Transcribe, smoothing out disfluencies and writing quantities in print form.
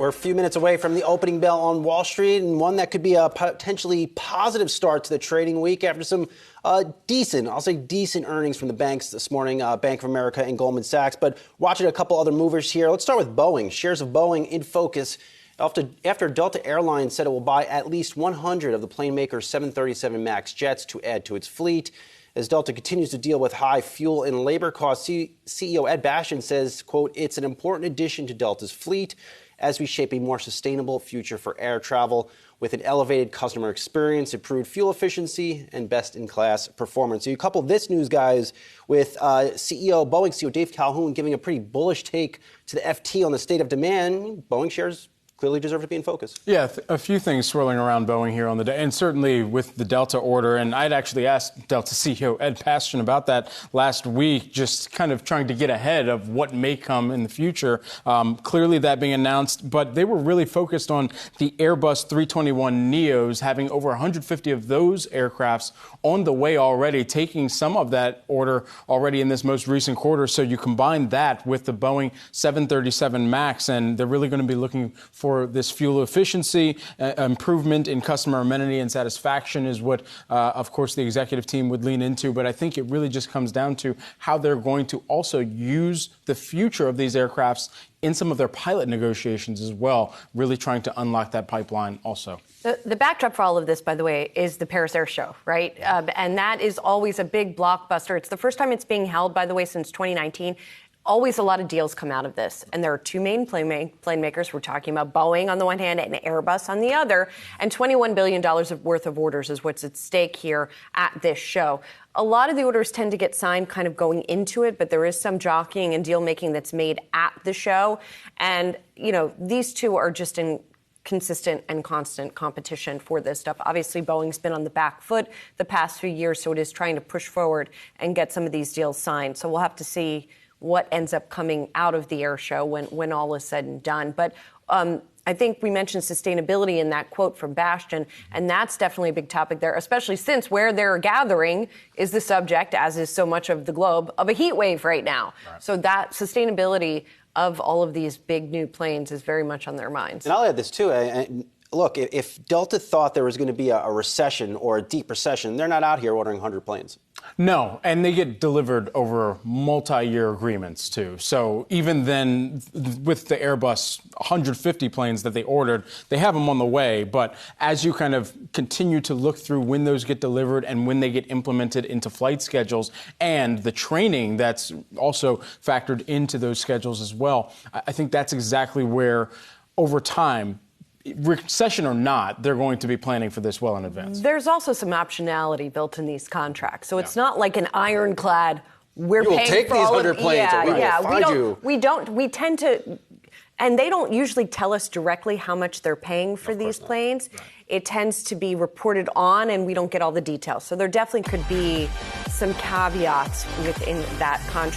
We're a few minutes away from the opening bell on Wall Street, and one that could be a potentially positive start to the trading week after some decent earnings from the banks this morning, Bank of America and Goldman Sachs. But watching a couple other movers here. Let's start with Boeing. Shares of Boeing in focus after Delta Airlines said it will buy at least 100 of the plane maker's 737 MAX jets to add to its fleet. As Delta continues to deal with high fuel and labor costs, CEO Ed Bastian says, quote, "It's an important addition to Delta's fleet as we shape a more sustainable future for air travel with an elevated customer experience, improved fuel efficiency, and best-in-class performance." So you couple this news, guys, with Boeing CEO Dave Calhoun giving a pretty bullish take to the FT on the state of demand. Boeing shares clearly deserve to be in focus. Yeah, a few things swirling around Boeing here on the day, and certainly with the Delta order. And I'd actually asked Delta CEO Ed Bastian about that last week, just kind of trying to get ahead of what may come in the future. Clearly that being announced, but they were really focused on the Airbus 321neos, having over 150 of those aircrafts on the way already, taking some of that order already in this most recent quarter. So you combine that with the Boeing 737 MAX, and they're really going to be looking for this fuel efficiency, improvement in customer amenity and satisfaction is what, of course, the executive team would lean into. But I think it really just comes down to how they're going to also use the future of these aircrafts in some of their pilot negotiations as well, really trying to unlock that pipeline also. The backdrop for all of this, by the way, is the Paris Air Show, right? And that is always a big blockbuster. It's the first time it's being held, by the way, since 2019. Always a lot of deals come out of this. And there are two main plane makers. We're talking about Boeing on the one hand and Airbus on the other. And $21 billion worth of orders is what's at stake here at this show. A lot of the orders tend to get signed kind of going into it, but there is some jockeying and deal making that's made at the show. And, you know, these two are just in consistent and constant competition for this stuff. Obviously, Boeing's been on the back foot the past few years, so it is trying to push forward and get some of these deals signed. So we'll have to see what ends up coming out of the air show when all is said and done. But I think we mentioned sustainability in that quote from Bastian, and that's definitely a big topic there, especially since where they're gathering is the subject, as is so much of the globe, of a heat wave right now. Right. So that sustainability of all of these big new planes is very much on their minds. And I'll add this too. Look, if Delta thought there was going to be a recession or a deep recession, they're not out here ordering 100 planes. No, and they get delivered over multi-year agreements, too. So even then, with the Airbus 150 planes that they ordered, they have them on the way. But as you kind of continue to look through when those get delivered and when they get implemented into flight schedules and the training that's also factored into those schedules as well, I think that's exactly where, over time, recession or not, they're going to be planning for this well in advance. There's also some optionality built in these contracts. So it's not like an ironclad, we're you paying will take for these all 100 planes and we will find you. We tend to, and they don't usually tell us directly how much they're paying for these planes. Right. It tends to be reported on and we don't get all the details. So there definitely could be some caveats within that contract.